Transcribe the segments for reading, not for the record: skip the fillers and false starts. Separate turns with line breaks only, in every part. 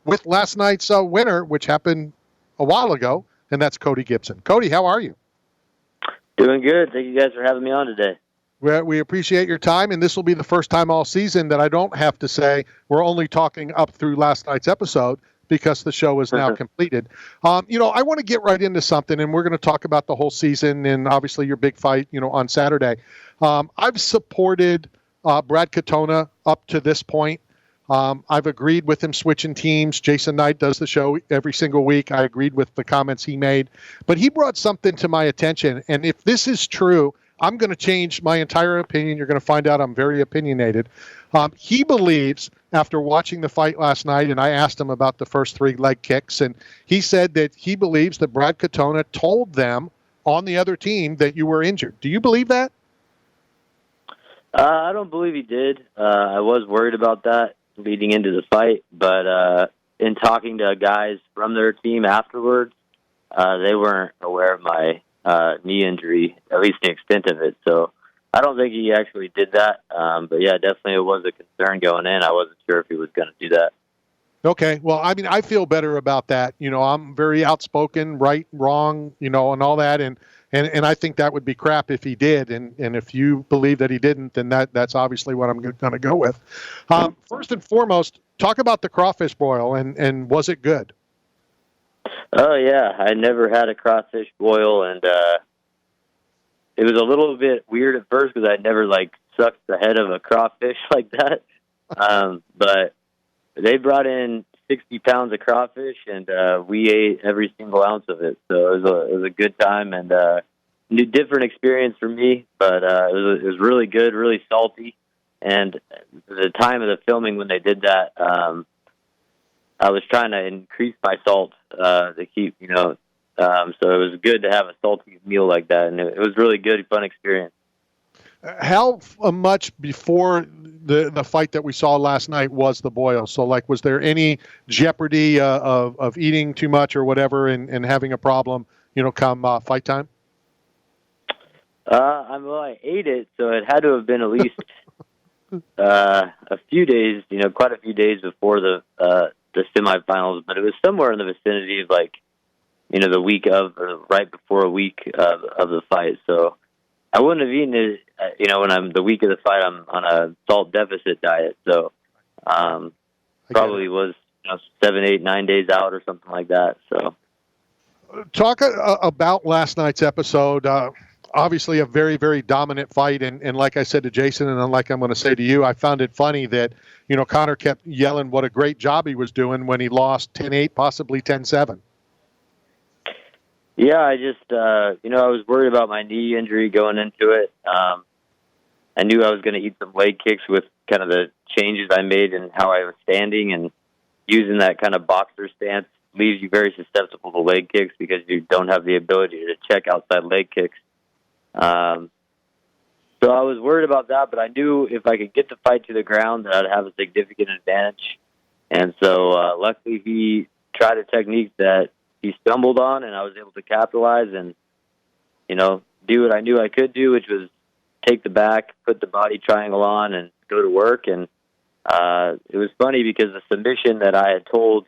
with last night's winner, which happened a while ago, and that's Cody Gibson. Cody, how are you?
Doing good. Thank you guys for having me on today.
We appreciate your time, and this will be the first time all season that I don't have to say we're only talking up through last night's episode because the show is now completed. I want to get right into something, and we're going to talk about the whole season and obviously your big fight, on Saturday. I've supported Brad Katona up to this point. I've agreed with him switching teams. Jason Knight does the show every single week. I agreed with the comments he made. But he brought something to my attention, and if this is true, I'm going to change my entire opinion. You're going to find out I'm very opinionated. He believes, after watching the fight last night, and I asked him about the first 3 leg kicks, and he said that he believes that Brad Katona told them on the other team that you were injured. Do you believe that?
I don't believe he did. I was worried about that leading into the fight, but in talking to guys from their team afterwards, they weren't aware of my knee injury, at least the extent of it. So I don't think he actually did that. But yeah, definitely it was a concern going in. I wasn't sure if he was going to do that.
Okay. Well, I mean, I feel better about that. I'm very outspoken, right, wrong, and all that. And I think that would be crap if he did. And if you believe that he didn't, then that's obviously what I'm going to go with. First and foremost, talk about the crawfish boil and was it good?
Oh, yeah. I never had a crawfish boil, and it was a little bit weird at first because I'd never, sucked the head of a crawfish like that. But they brought in 60 pounds of crawfish, and we ate every single ounce of it. So it was a good time and new different experience for me, but it was really good, really salty. And the time of the filming when they did that, I was trying to increase my salt to keep, so it was good to have a salty meal like that, and it was really good, fun experience.
How much before the fight that we saw last night was the boil? So, was there any jeopardy of eating too much or whatever and having a problem, come fight time?
I ate it, so it had to have been at least a few days, quite a few days before the semifinals, but it was somewhere in the vicinity of the week of, or right before a week of the fight. So I wouldn't have eaten it, when I'm the week of the fight, I'm on a salt deficit diet. So probably was 7, 8, 9 days out or something like that. So
talk about last night's episode. Obviously a very, very dominant fight. And like I said to Jason, and like I'm going to say to you, I found it funny that, Conor kept yelling what a great job he was doing when he lost 10-8, possibly 10-7.
Yeah, I just, I was worried about my knee injury going into it. I knew I was going to eat some leg kicks with kind of the changes I made in how I was standing, and using that kind of boxer stance leaves you very susceptible to leg kicks because you don't have the ability to check outside leg kicks. So I was worried about that, but I knew if I could get the fight to the ground that I'd have a significant advantage. And so luckily he tried a technique that he stumbled on, and I was able to capitalize and, do what I knew I could do, which was take the back, put the body triangle on, and go to work. And it was funny because the submission that I had told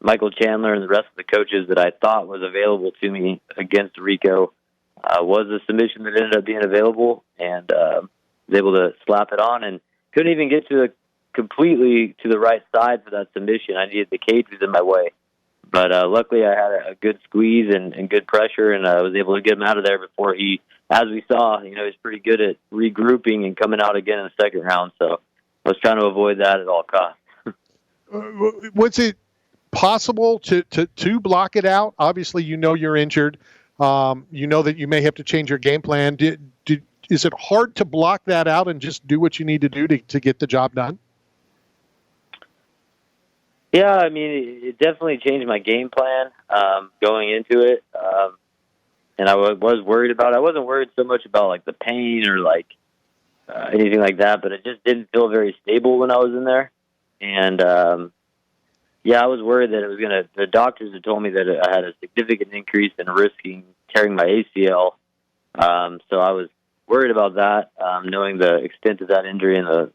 Michael Chandler and the rest of the coaches that I thought was available to me against Rico was the submission that ended up being available, and was able to slap it on and couldn't even get completely to the right side for that submission. I needed the cage was in my way. But luckily I had a good squeeze and good pressure, and I was able to get him out of there before he, as we saw, he's pretty good at regrouping and coming out again in the second round. So I was trying to avoid that at all costs.
Was it possible to block it out? Obviously, you're injured. That you may have to change your game plan. Is it hard to block that out and just do what you need to do to get the job done?
Yeah, I mean, it definitely changed my game plan going into it. And I was worried about it. I wasn't worried so much about, the pain or, anything like that, but it just didn't feel very stable when I was in there. And, I was worried that it was the doctors had told me that I had a significant increase in risking tearing my ACL. So I was worried about that, knowing the extent of that injury, and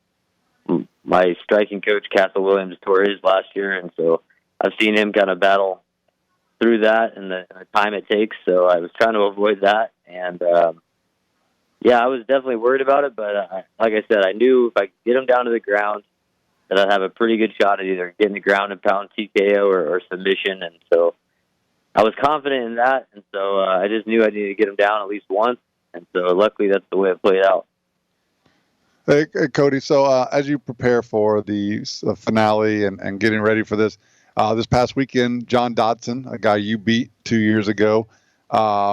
my striking coach, Castle Williams, tore his last year. And so I've seen him kind of battle through that and the time it takes. So I was trying to avoid that. And, I was definitely worried about it. But like I said, I knew if I could get him down to the ground, that I'd have a pretty good shot at either getting the ground and pound TKO or submission. And so I was confident in that. And so I just knew I needed to get him down at least once. And so luckily that's the way it played out.
Hey, Cody, so as you prepare for the finale and getting ready for this past weekend, John Dodson, a guy you beat 2 years ago,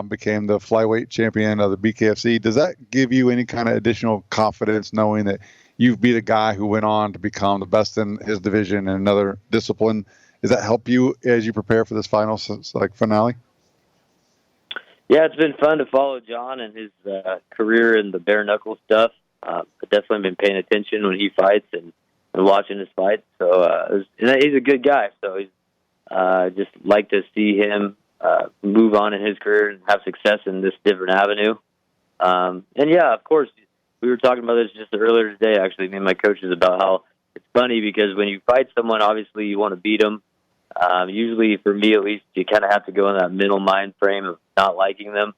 became the flyweight champion of the BKFC. Does that give you any kind of additional confidence knowing that you've beat a guy who went on to become the best in his division in another discipline? Does that help you as you prepare for this final finale?
Yeah, it's been fun to follow John and his career in the bare knuckle stuff. I've definitely been paying attention when he fights and watching his fights. So he's a good guy. So he's just like to see him move on in his career and have success in this different avenue. Of course, we were talking about this just earlier today, actually, me and my coaches, about how it's funny because when you fight someone, obviously you want to beat them. Usually, for me at least, you kind of have to go in that mental mind frame of not liking them.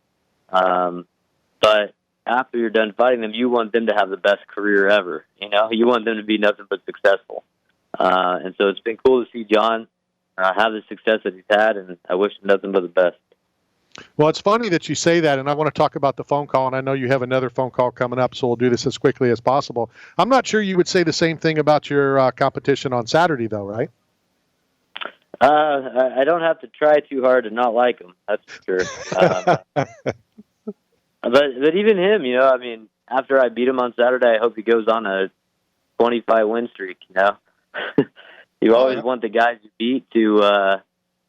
But after you're done fighting them, you want them to have the best career ever. You want them to be nothing but successful. And so it's been cool to see John have the success that he's had, and I wish him nothing but the best.
Well, it's funny that you say that, and I want to talk about the phone call, and I know you have another phone call coming up, so we'll do this as quickly as possible. I'm not sure you would say the same thing about your competition on Saturday, though, right?
I don't have to try too hard to not like him, that's for sure. But even him, after I beat him on Saturday, I hope he goes on a 25 win streak, You always want the guys you beat to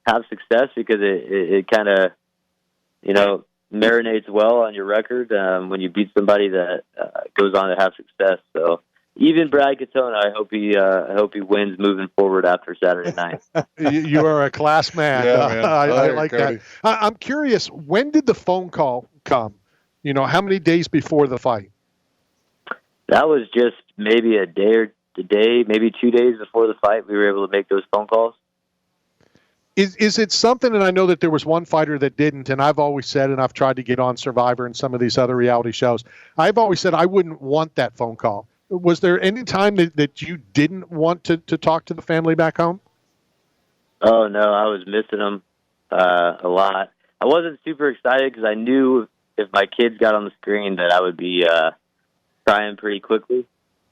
have success because it kind of, marinates well on your record when you beat somebody that goes on to have success. So even Brad Katona, I hope he wins moving forward after Saturday night.
You are a class man.
Yeah, man.
I like Cody. That. I'm curious, when did the phone call come? How many days before the fight?
That was just maybe maybe 2 days before the fight, we were able to make those phone calls.
Is it something, and I know that there was one fighter that didn't, and I've always said, and I've tried to get on Survivor and some of these other reality shows, I've always said I wouldn't want that phone call. Was there any time that you didn't want to talk to the family back home?
Oh, no, I was missing them a lot. I wasn't super excited because I knew if my kids got on the screen that I would be crying pretty quickly.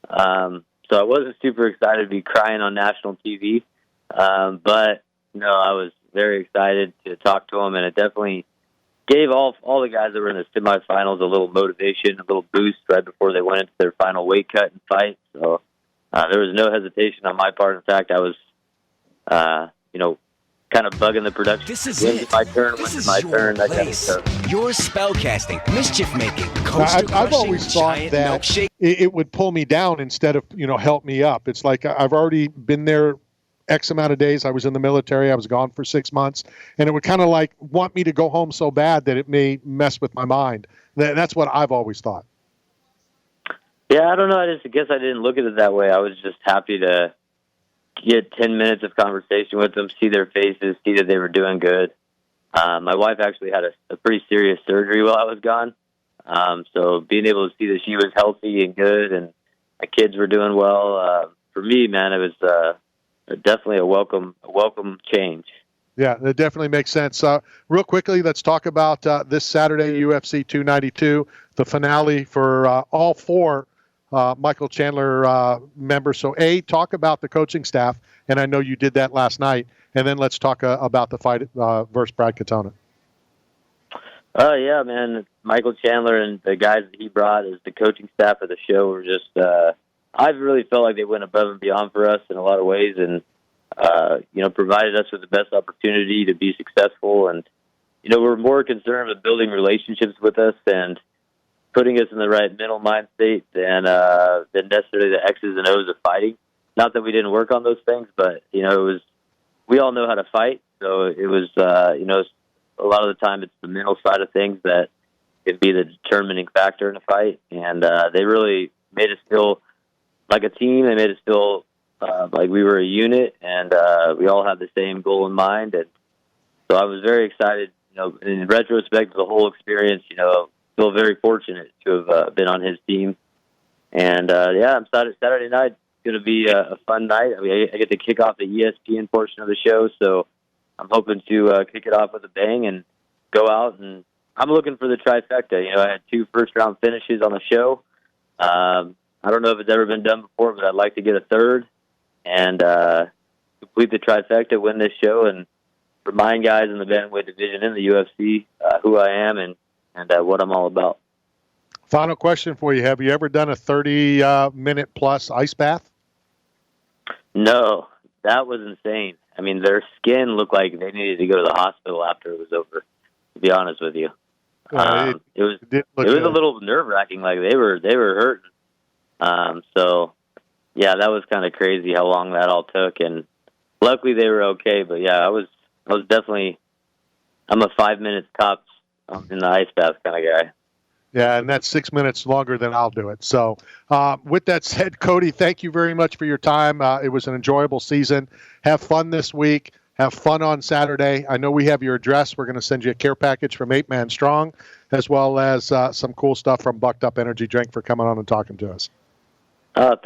So I wasn't super excited to be crying on national TV. But, no, I was very excited to talk to them, and it definitely gave all the guys that were in the semifinals a little motivation, a little boost right before they went into their final weight cut and fight. So there was no hesitation on my part. In fact, I was, kind of bugging the production.
This is it.
My turn.
This is
my
your
turn. That kind of
place.
stuff.
Your spellcasting, mischief making,
I've always thought that it would pull me down instead of help me up. It's like I've already been there X amount of days. I was in the military. I was gone for 6 months, and it would kind of like want me to go home so bad that it may mess with my mind. That's what I've always thought.
Yeah, I don't know. I guess I didn't look at it that way. I was just happy to get 10 minutes of conversation with them, see their faces, see that they were doing good. My wife actually had a pretty serious surgery while I was gone. So being able to see that she was healthy and good and my kids were doing well, for me, man, it was definitely a welcome change.
Yeah, that definitely makes sense. Real quickly, let's talk about this Saturday, UFC 292, the finale for all four Michael Chandler members. So, talk about the coaching staff, and I know you did that last night, and then let's talk about the fight versus Brad Katona.
Oh, yeah, man. Michael Chandler and the guys that he brought as the coaching staff of the show were just I've really felt like they went above and beyond for us in a lot of ways and, provided us with the best opportunity to be successful. And, we're more concerned with building relationships with us and putting us in the right mental mind state than necessarily the X's and O's of fighting. Not that we didn't work on those things, but, we all know how to fight. So it was, a lot of the time it's the mental side of things that can be the determining factor in a fight. And they really made us feel like a team. They made us feel like we were a unit, and we all had the same goal in mind. And so I was very excited. In retrospect, the whole experience, feel very fortunate to have been on his team. And I'm excited. Saturday night is going to be a fun night. I mean, I get to kick off the ESPN portion of the show, so I'm hoping to kick it off with a bang and go out. And I'm looking for the trifecta. I had 2 first-round finishes on the show. I don't know if it's ever been done before, but I'd like to get a third and complete the trifecta, win this show, and remind guys in the bantamweight division in the UFC who I am and what I'm all about.
Final question for you. Have you ever done a 30-minute plus ice bath?
No, that was insane. I mean, their skin looked like they needed to go to the hospital after it was over, to be honest with you. It was a little nerve-wracking. Like they were hurting. So, yeah, that was kind of crazy how long that all took. And luckily they were okay. But, yeah, I was definitely – I'm a 5 minutes tops in the ice bath kind of guy.
Yeah, and that's 6 minutes longer than I'll do it. So with that said, Cody, thank you very much for your time. It was an enjoyable season. Have fun this week. Have fun on Saturday. I know we have your address. We're going to send you a care package from 8 Man Strong, as well as some cool stuff from Bucked Up Energy Drink for coming on and talking to us.
Thank